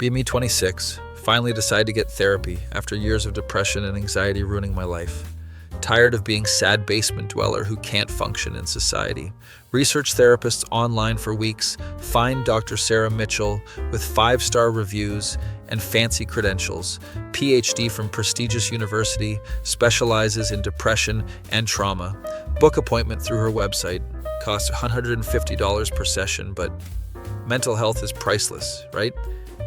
Me 26, finally decided to get therapy after years of depression and anxiety ruining my life. Tired of being sad basement dweller who can't function in society. Research therapists online for weeks, find Dr. Sarah Mitchell with 5-star reviews and fancy credentials. PhD from prestigious university, specializes in depression and trauma. Book appointment through her website. Costs $150 per session, but mental health is priceless, right?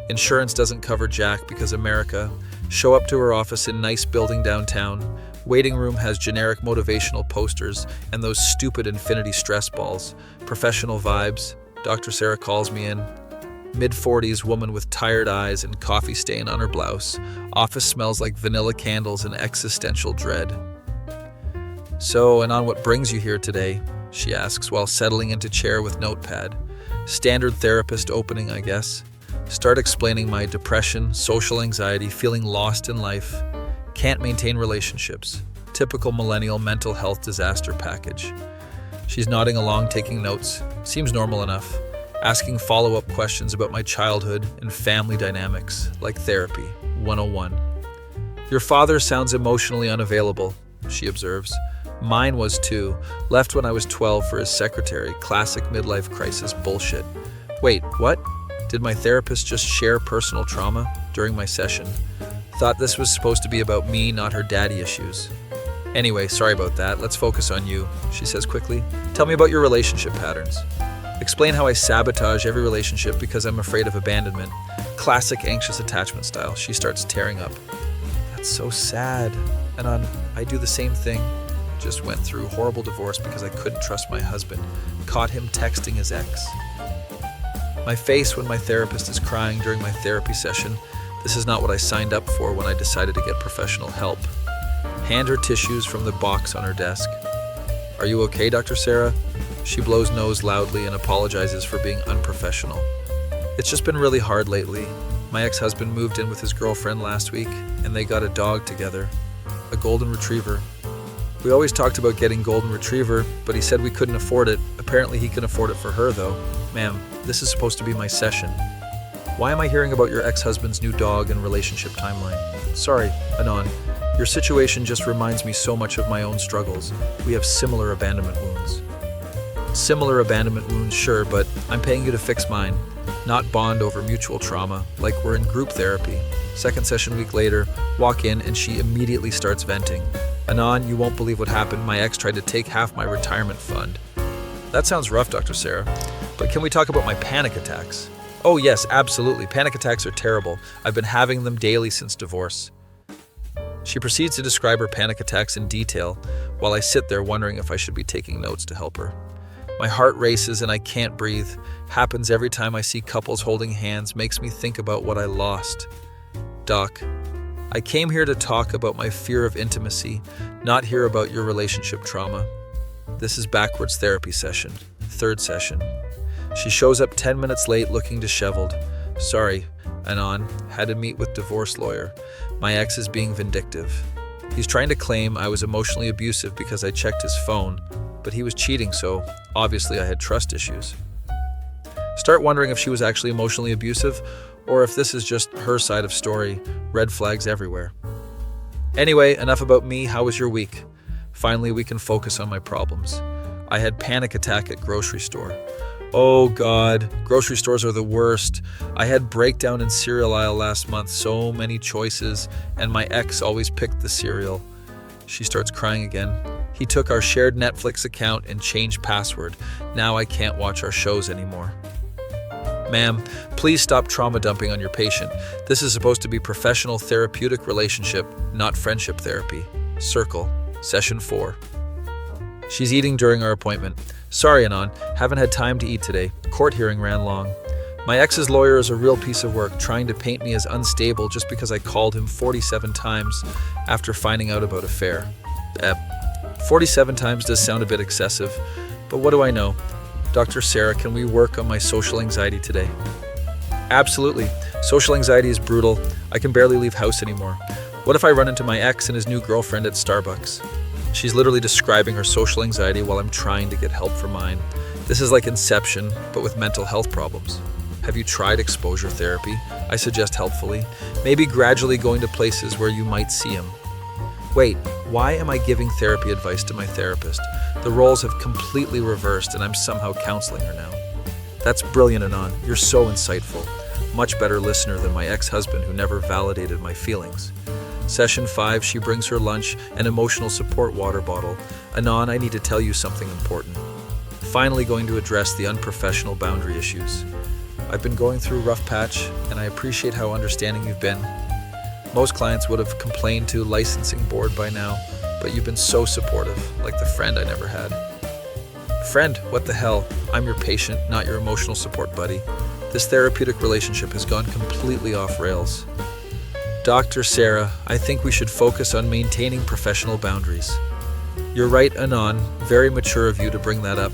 Insurance doesn't cover jack because America. Show up to her office in nice building downtown. Waiting room has generic motivational posters and those stupid infinity stress balls. Professional vibes. Dr. Sarah calls me in. Mid-40s woman with tired eyes and coffee stain on her blouse. Office smells like vanilla candles and existential dread. So, and on what brings you here today? She asks while settling into chair with notepad. Standard therapist opening, I guess. Start explaining my depression, social anxiety, feeling lost in life. Can't maintain relationships. Typical millennial mental health disaster package. She's nodding along, taking notes. Seems normal enough. Asking follow-up questions about my childhood and family dynamics, like therapy 101. Your father sounds emotionally unavailable, she observes. Mine was too. Left when I was 12 for his secretary. Classic midlife crisis bullshit. Wait, what? Did my therapist just share personal trauma during my session? Thought this was supposed to be about me, not her daddy issues. Anyway, sorry about that. Let's focus on you, she says quickly. Tell me about your relationship patterns. Explain how I sabotage every relationship because I'm afraid of abandonment. Classic anxious attachment style. She starts tearing up. That's so sad. And I do the same thing. Just went through horrible divorce because I couldn't trust my husband. Caught him texting his ex. My face when my therapist is crying during my therapy session. This is not what I signed up for when I decided to get professional help. Hand her tissues from the box on her desk. Are you okay, Dr. Sarah? She blows nose loudly and apologizes for being unprofessional. It's just been really hard lately. My ex-husband moved in with his girlfriend last week, and they got a dog together. A golden retriever. We always talked about getting golden retriever, but he said we couldn't afford it. Apparently he can afford it for her, though. Ma'am, this is supposed to be my session. Why am I hearing about your ex-husband's new dog and relationship timeline? Sorry, Anon. Your situation just reminds me so much of my own struggles. We have similar abandonment wounds. Similar abandonment wounds, sure, but I'm paying you to fix mine. Not bond over mutual trauma, like we're in group therapy. Second session week later, walk in and she immediately starts venting. Anon, you won't believe what happened. My ex tried to take half my retirement fund. That sounds rough, Dr. Sarah, but can we talk about my panic attacks? Oh yes, absolutely. Panic attacks are terrible. I've been having them daily since divorce. She proceeds to describe her panic attacks in detail while I sit there wondering if I should be taking notes to help her. My heart races and I can't breathe. Happens every time I see couples holding hands, makes me think about what I lost. Doc, I came here to talk about my fear of intimacy, not hear about your relationship trauma. This is backwards therapy session, third session. She shows up 10 minutes late looking disheveled. Sorry, Anon, had to meet with divorce lawyer. My ex is being vindictive. He's trying to claim I was emotionally abusive because I checked his phone, but he was cheating, so obviously I had trust issues. Start wondering if she was actually emotionally abusive or if this is just her side of story. Red flags everywhere. Anyway, enough about me. How was your week? Finally, we can focus on my problems. I had panic attack at grocery store. Oh God, grocery stores are the worst. I had breakdown in cereal aisle last month, so many choices, and my ex always picked the cereal. She starts crying again. He took our shared Netflix account and changed password. Now I can't watch our shows anymore. Ma'am, please stop trauma dumping on your patient. This is supposed to be professional therapeutic relationship, not friendship therapy. Circle, session 4. She's eating during our appointment. Sorry, Anon, haven't had time to eat today. Court hearing ran long. My ex's lawyer is a real piece of work, trying to paint me as unstable just because I called him 47 times after finding out about affair. 47 times does sound a bit excessive, but what do I know? Dr. Sarah, can we work on my social anxiety today? Absolutely. Social anxiety is brutal. I can barely leave house anymore. What if I run into my ex and his new girlfriend at Starbucks? She's literally describing her social anxiety while I'm trying to get help for mine. This is like Inception, but with mental health problems. Have you tried exposure therapy? I suggest helpfully. Maybe gradually going to places where you might see him. Wait, why am I giving therapy advice to my therapist? The roles have completely reversed and I'm somehow counseling her now. That's brilliant, Anon. You're so insightful. Much better listener than my ex-husband who never validated my feelings. Session 5, she brings her lunch, an emotional support water bottle. Anon, I need to tell you something important. Finally going to address the unprofessional boundary issues. I've been going through a rough patch and I appreciate how understanding you've been. Most clients would have complained to licensing board by now, but you've been so supportive, like the friend I never had. Friend, what the hell? I'm your patient, not your emotional support buddy. This therapeutic relationship has gone completely off rails. Dr. Sarah, I think we should focus on maintaining professional boundaries. You're right, Anon. Very mature of you to bring that up.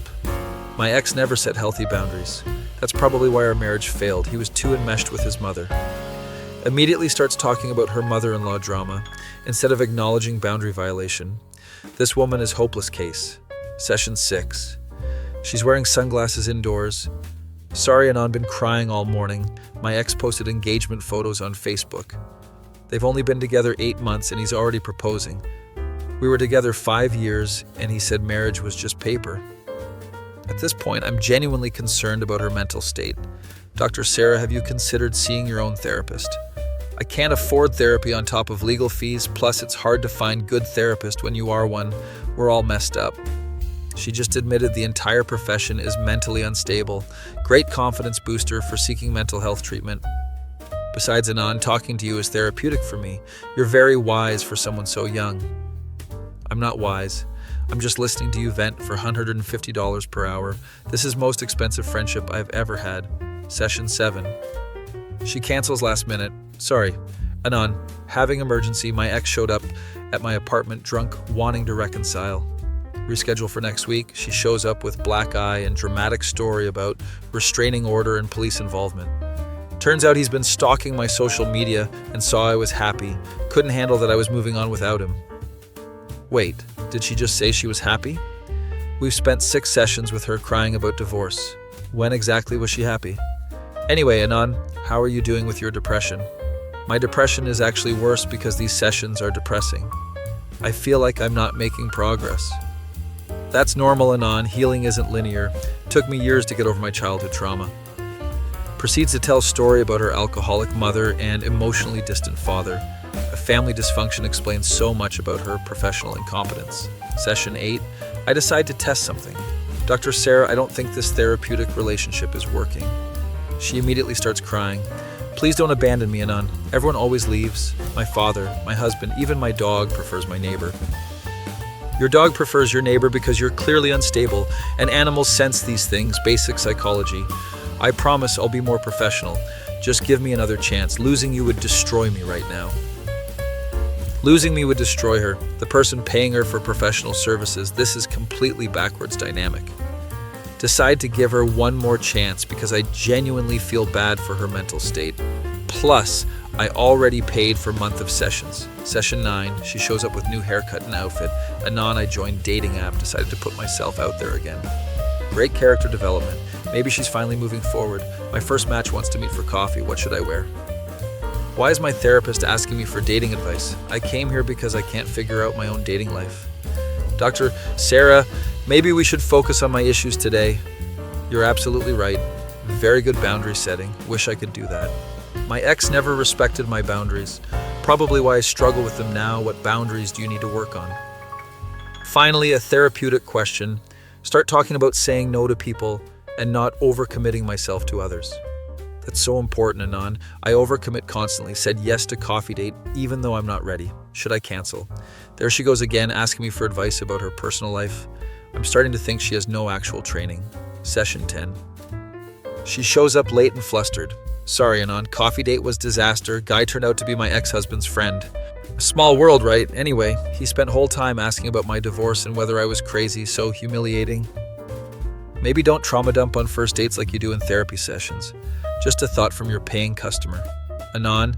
My ex never set healthy boundaries. That's probably why our marriage failed. He was too enmeshed with his mother. Immediately starts talking about her mother-in-law drama, instead of acknowledging boundary violation. This woman is hopeless case. Session 6. She's wearing sunglasses indoors. Sorry, Anon, been crying all morning. My ex posted engagement photos on Facebook. They've only been together 8 months and he's already proposing. We were together 5 years and he said marriage was just paper. At this point, I'm genuinely concerned about her mental state. Dr. Sarah, have you considered seeing your own therapist? I can't afford therapy on top of legal fees, plus it's hard to find good therapist when you are one. We're all messed up. She just admitted the entire profession is mentally unstable. Great confidence booster for seeking mental health treatment. Besides, Anon, talking to you is therapeutic for me. You're very wise for someone so young. I'm not wise. I'm just listening to you vent for $150 per hour. This is most expensive friendship I've ever had. Session 7. She cancels last minute. Sorry. Anon, having emergency, my ex showed up at my apartment drunk, wanting to reconcile. Reschedule for next week. She shows up with black eye and dramatic story about restraining order and police involvement. Turns out he's been stalking my social media and saw I was happy. Couldn't handle that I was moving on without him. Wait, did she just say she was happy? We've spent 6 sessions with her crying about divorce. When exactly was she happy? Anyway, Anon, how are you doing with your depression? My depression is actually worse because these sessions are depressing. I feel like I'm not making progress. That's normal, Anon. Healing isn't linear. Took me years to get over my childhood trauma. Proceeds to tell a story about her alcoholic mother and emotionally distant father. A family dysfunction explains so much about her professional incompetence. Session 8. I decide to test something. Dr. Sarah, I don't think this therapeutic relationship is working. She immediately starts crying. Please don't abandon me, Anon. Everyone always leaves. My father, my husband, even my dog prefers my neighbor. Your dog prefers your neighbor because you're clearly unstable, and animals sense these things, basic psychology. I promise I'll be more professional. Just give me another chance. Losing you would destroy me right now. Losing me would destroy her, the person paying her for professional services. This is completely backwards dynamic. Decide to give her one more chance because I genuinely feel bad for her mental state. Plus, I already paid for a month of sessions. Session 9, she shows up with new haircut and outfit. Anon, I joined dating app, decided to put myself out there again. Great character development. Maybe she's finally moving forward. My first match wants to meet for coffee. What should I wear? Why is my therapist asking me for dating advice? I came here because I can't figure out my own dating life. Dr. Sarah, maybe we should focus on my issues today. You're absolutely right. Very good boundary setting. Wish I could do that. My ex never respected my boundaries. Probably why I struggle with them now. What boundaries do you need to work on? Finally, a therapeutic question. Start talking about saying no to people and not overcommitting myself to others. That's so important, Anon. I overcommit constantly, said yes to coffee date even though I'm not ready. Should I cancel? There she goes again, asking me for advice about her personal life. I'm starting to think she has no actual training. Session 10. She shows up late and flustered. Sorry, Anon, coffee date was disaster. Guy turned out to be my ex-husband's friend. A small world, right? Anyway, he spent whole time asking about my divorce and whether I was crazy, so humiliating. Maybe don't trauma dump on first dates like you do in therapy sessions. Just a thought from your paying customer. Anon,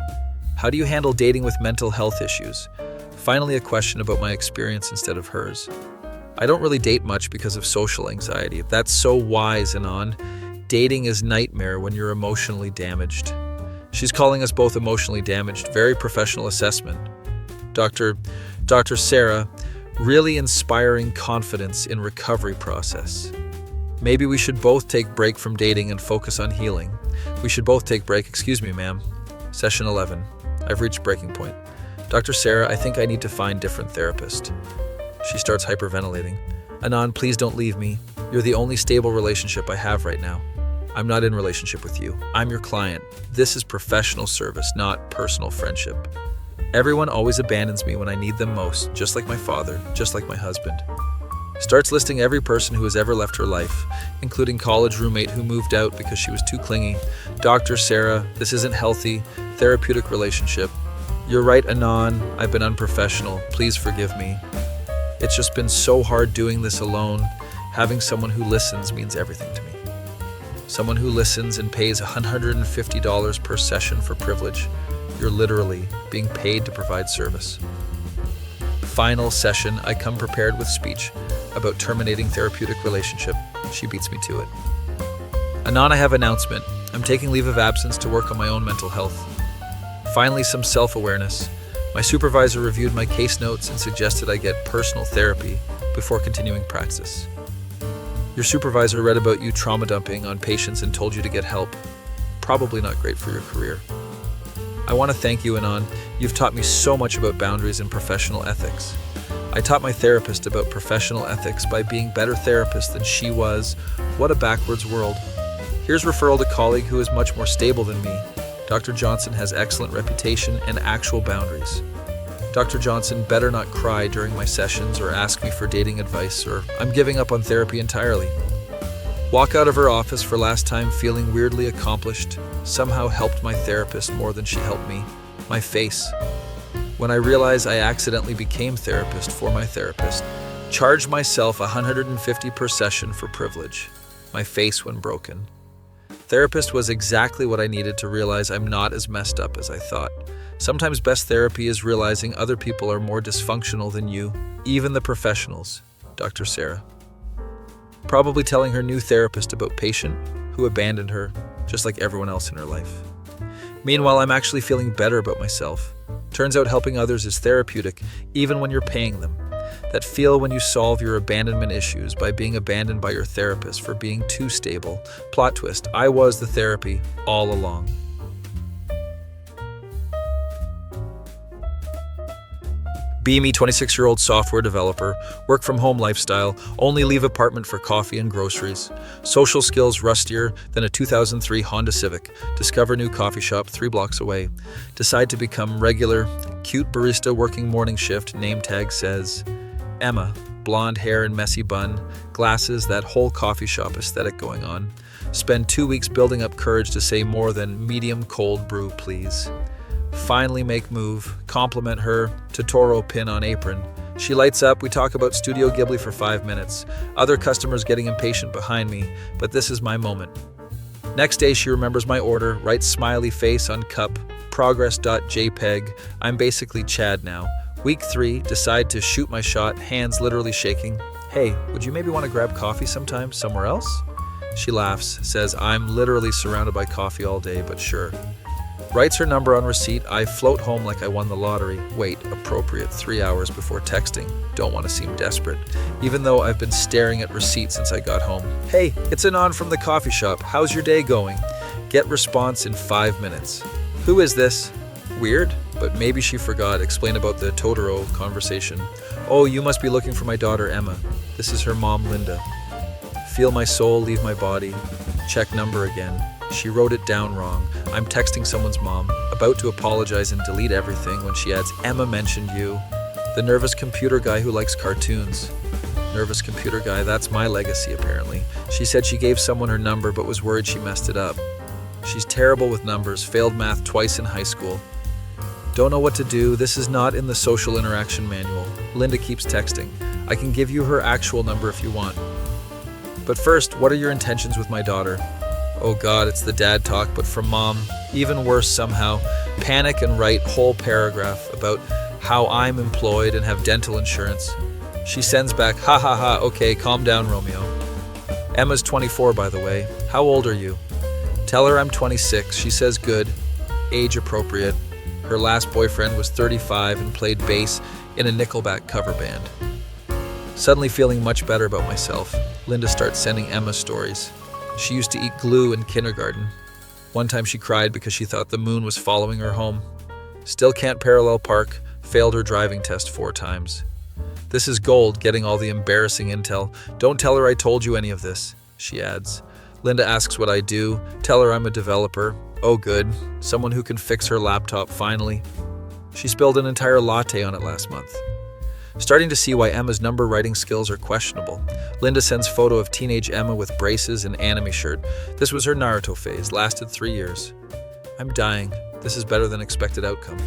how do you handle dating with mental health issues? Finally, a question about my experience instead of hers. I don't really date much because of social anxiety. That's so wise, Anon. Dating is nightmare when you're emotionally damaged. She's calling us both emotionally damaged. Very professional assessment. Dr. Sarah, really inspiring confidence in recovery process. Maybe we should both take break from dating and focus on healing. We should both take break. Excuse me, ma'am. Session 11. I've reached breaking point. Dr. Sarah, I think I need to find different therapist. She starts hyperventilating. Anand, please don't leave me. You're the only stable relationship I have right now. I'm not in relationship with you. I'm your client. This is professional service, not personal friendship. Everyone always abandons me when I need them most, just like my father, just like my husband. Starts listing every person who has ever left her life, including college roommate who moved out because she was too clingy. Dr. Sarah, this isn't healthy. Therapeutic relationship. You're right, Anand. I've been unprofessional. Please forgive me. It's just been so hard doing this alone. Having someone who listens means everything to me. Someone who listens and pays $150 per session for privilege. You're literally being paid to provide service. Final session, I come prepared with speech about terminating therapeutic relationship. She beats me to it. Anand, I have announcement. I'm taking leave of absence to work on my own mental health. Finally, some self-awareness. My supervisor reviewed my case notes and suggested I get personal therapy before continuing practice. Your supervisor read about you trauma dumping on patients and told you to get help. Probably not great for your career. I want to thank you, Anand. You've taught me so much about boundaries and professional ethics. I taught my therapist about professional ethics by being better therapist than she was. What a backwards world. Here's referral to colleague who is much more stable than me. Dr. Johnson has excellent reputation and actual boundaries. Dr. Johnson better not cry during my sessions or ask me for dating advice, or I'm giving up on therapy entirely. Walk out of her office for last time feeling weirdly accomplished. Somehow helped my therapist more than she helped me. My face. When I realized I accidentally became therapist for my therapist, charged myself $150 per session for privilege. My face when broken. Therapist was exactly what I needed to realize I'm not as messed up as I thought. Sometimes best therapy is realizing other people are more dysfunctional than you, even the professionals. Dr. Sarah. Probably telling her new therapist about patient who abandoned her, just like everyone else in her life. Meanwhile, I'm actually feeling better about myself. Turns out helping others is therapeutic, even when you're paying them. That feel when you solve your abandonment issues by being abandoned by your therapist for being too stable. Plot twist, I was the therapy all along. Be me, 26-year-old software developer, work from home lifestyle, only leave apartment for coffee and groceries. Social skills rustier than a 2003 Honda Civic. Discover new coffee shop 3 blocks away. Decide to become regular, cute barista working morning shift. Name tag says Emma, blonde hair and messy bun, glasses, that whole coffee shop aesthetic going on. Spend 2 weeks building up courage to say more than medium cold brew, please. Finally make move, compliment her, Totoro pin on apron. She lights up, we talk about Studio Ghibli for 5 minutes. Other customers getting impatient behind me, but this is my moment. Next day she remembers my order, writes smiley face on cup, progress.jpg. I'm basically Chad now. Week 3, decide to shoot my shot, hands literally shaking. Hey, would you maybe want to grab coffee sometime, somewhere else? She laughs, says I'm literally surrounded by coffee all day, but sure. Writes her number on receipt. I float home like I won the lottery. Wait, appropriate 3 hours before texting. Don't want to seem desperate, even though I've been staring at receipt since I got home. Hey, it's Anand from the coffee shop. How's your day going? Get response in 5 minutes. Who is this? Weird, but maybe she forgot. Explain about the Totoro conversation. Oh, you must be looking for my daughter Emma. This is her mom Linda. Feel my soul leave my body. Check number again. She wrote it down wrong. I'm texting someone's mom, about to apologize and delete everything when she adds, Emma mentioned you. The nervous computer guy who likes cartoons. Nervous computer guy, that's my legacy apparently. She said she gave someone her number but was worried she messed it up. She's terrible with numbers, failed math twice in high school. Don't know what to do, this is not in the social interaction manual. Linda keeps texting. I can give you her actual number if you want. But first, what are your intentions with my daughter? Oh God, it's the dad talk, but from mom. Even worse somehow. Panic and write whole paragraph about how I'm employed and have dental insurance. She sends back, ha ha ha, okay, calm down, Romeo. Emma's 24, by the way. How old are you? Tell her I'm 26. She says good. Age appropriate. Her last boyfriend was 35 and played bass in a Nickelback cover band. Suddenly feeling much better about myself, Linda starts sending Emma stories. She used to eat glue in kindergarten. One time she cried because she thought the moon was following her home. Still can't parallel park, failed her driving test 4 times. This is gold, getting all the embarrassing intel. Don't tell her I told you any of this, she adds. Linda asks what I do. Tell her I'm a developer. Oh good, someone who can fix her laptop finally. She spilled an entire latte on it last month. Starting to see why Emma's number writing skills are questionable. Linda sends photo of teenage Emma with braces and anime shirt. This was her Naruto phase, lasted 3 years. I'm dying. This is better than expected outcome.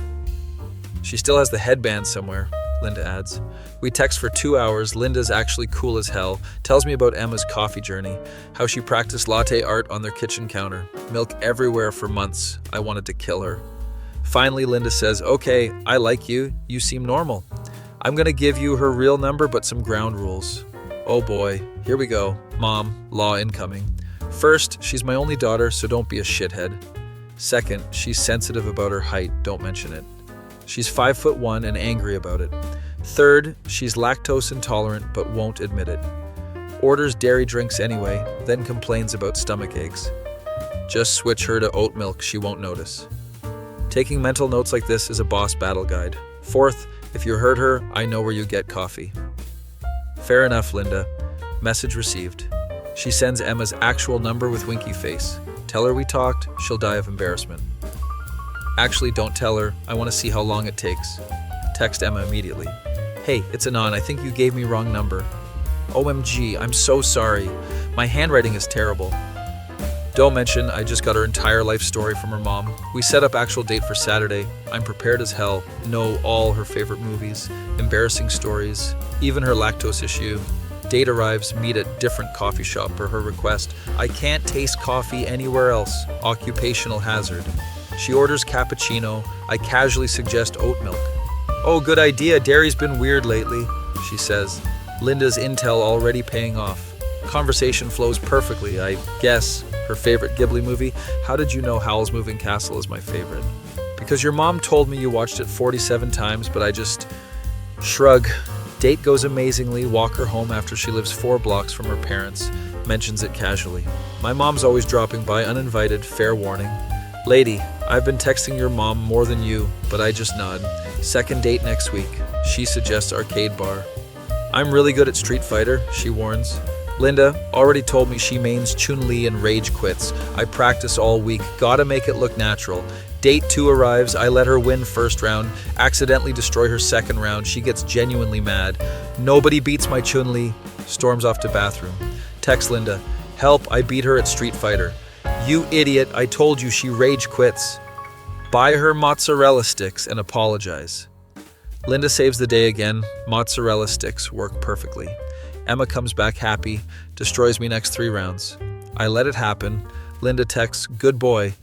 She still has the headband somewhere, Linda adds. We text for 2 hours. Linda's actually cool as hell. Tells me about Emma's coffee journey, how she practiced latte art on their kitchen counter. Milk everywhere for months. I wanted to kill her. Finally, Linda says, okay, I like you. You seem normal. I'm gonna give you her real number, but some ground rules. Oh boy, here we go. Mom, law incoming. First, she's my only daughter, so don't be a shithead. Second, she's sensitive about her height, don't mention it. She's 5'1" and angry about it. Third, she's lactose intolerant but won't admit it. Orders dairy drinks anyway, then complains about stomach aches. Just switch her to oat milk, she won't notice. Taking mental notes like this is a boss battle guide. Fourth, if you hurt her, I know where you get coffee. Fair enough, Linda. Message received. She sends Emma's actual number with winky face. Tell her we talked, she'll die of embarrassment. Actually, don't tell her. I want to see how long it takes. Text Emma immediately. Hey, it's Anon. I think you gave me wrong number. OMG, I'm so sorry. My handwriting is terrible. Don't mention, I just got her entire life story from her mom. We set up actual date for Saturday. I'm prepared as hell. Know all her favorite movies, embarrassing stories, even her lactose issue. Date arrives, meet at different coffee shop per her request. I can't taste coffee anywhere else. Occupational hazard. She orders cappuccino. I casually suggest oat milk. Oh, good idea. Dairy's been weird lately, she says. Linda's intel already paying off. Conversation flows perfectly, I guess. Her favorite Ghibli movie. How did you know Howl's Moving Castle is my favorite? Because your mom told me you watched it 47 times, but I just shrug. Date goes amazingly. Walk her home after she lives 4 blocks from her parents. Mentions it casually. My mom's always dropping by uninvited, fair warning. Lady, I've been texting your mom more than you, but I just nod. Second date next week. She suggests arcade bar. I'm really good at Street Fighter, she warns. Linda already told me she mains Chun-Li and rage quits. I practice all week, gotta make it look natural. Date 2 arrives, I let her win first round, accidentally destroy her second round. She gets genuinely mad. Nobody beats my Chun-Li. Storms off to bathroom. Text Linda, help, I beat her at Street Fighter. You idiot, I told you she rage quits. Buy her mozzarella sticks and apologize. Linda saves the day again. Mozzarella sticks work perfectly. Emma comes back happy, destroys me next 3 rounds. I let it happen. Linda texts, good boy.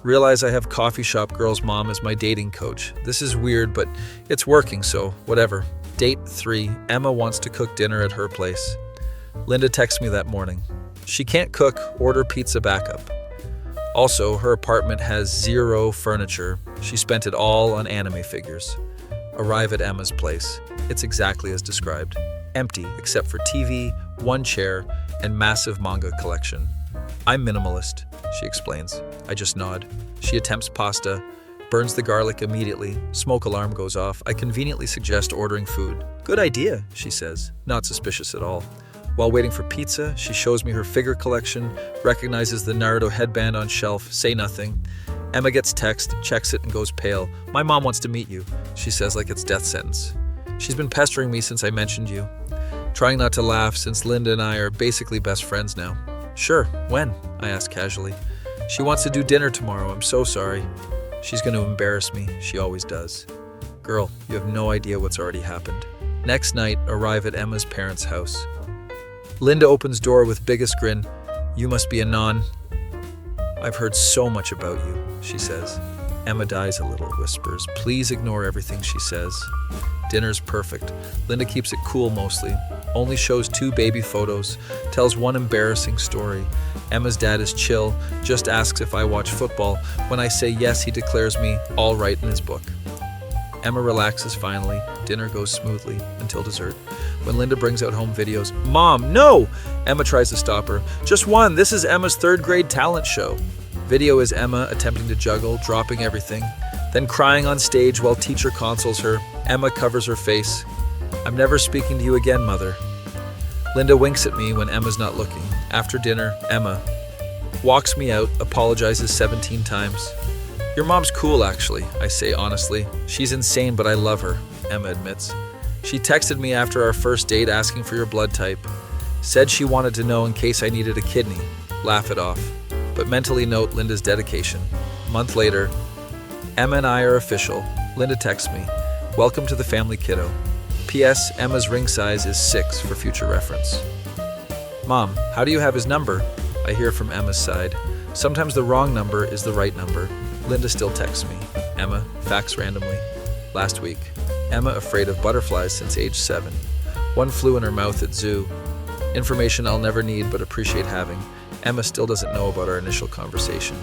Realize I have coffee shop girl's mom as my dating coach. This is weird, but it's working, so whatever. Date 3, Emma wants to cook dinner at her place. Linda texts me that morning. She can't cook, order pizza backup. Also, her apartment has 0 furniture. She spent it all on anime figures. Arrive at Emma's place. It's exactly as described. Empty, except for TV, 1 chair, and massive manga collection. I'm minimalist, she explains. I just nod. She attempts pasta, burns the garlic immediately. Smoke alarm goes off. I conveniently suggest ordering food. Good idea, she says, not suspicious at all. While waiting for pizza, she shows me her figure collection, recognizes the Naruto headband on shelf, say nothing. Emma gets text, checks it, and goes pale. My mom wants to meet you, she says like it's death sentence. She's been pestering me since I mentioned you. Trying not to laugh since Linda and I are basically best friends now. Sure, when? I ask casually. She wants to do dinner tomorrow, I'm so sorry. She's going to embarrass me, she always does. Girl, you have no idea what's already happened. Next night, arrive at Emma's parents' house. Linda opens door with biggest grin. You must be Anon. I've heard so much about you, she says. Emma dies a little, whispers. Please ignore everything she says. Dinner's perfect. Linda keeps it cool mostly. Only shows 2 baby photos. Tells one embarrassing story. Emma's dad is chill. Just asks if I watch football. When I say yes, he declares me all right in his book. Emma relaxes finally. Dinner goes smoothly until dessert. When Linda brings out home videos, Mom, no! Emma tries to stop her. Just one. This is Emma's 3rd grade talent show. Video is Emma attempting to juggle, dropping everything, then crying on stage while teacher consoles her. Emma covers her face. I'm never speaking to you again, Mother. Linda winks at me when Emma's not looking. After dinner, Emma walks me out, apologizes 17 times. Your mom's cool, actually, I say honestly. She's insane, but I love her, Emma admits. She texted me after our first date asking for your blood type. Said she wanted to know in case I needed a kidney. Laugh it off. But mentally note Linda's dedication. A month later, Emma and I are official. Linda texts me, welcome to the family, kiddo. P.S. Emma's ring size is 6 for future reference. Mom, how do you have his number? I hear from Emma's side. Sometimes the wrong number is the right number. Linda still texts me. Emma, facts randomly. Last week, Emma afraid of butterflies since age 7. One flew in her mouth at zoo. Information I'll never need but appreciate having. Emma still doesn't know about our initial conversation.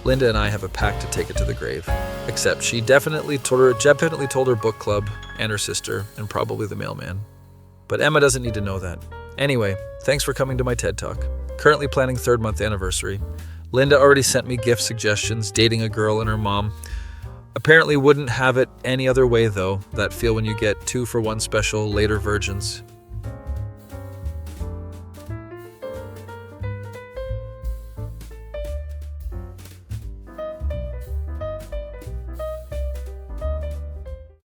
Linda and I have a pact to take it to the grave. Except she definitely told her book club and her sister and probably the mailman. But Emma doesn't need to know that. Anyway, thanks for coming to my TED Talk. Currently planning 3rd month anniversary. Linda already sent me gift suggestions, dating a girl and her mom. Apparently wouldn't have it any other way though. That feel when you get 2 for 1 special later virgins.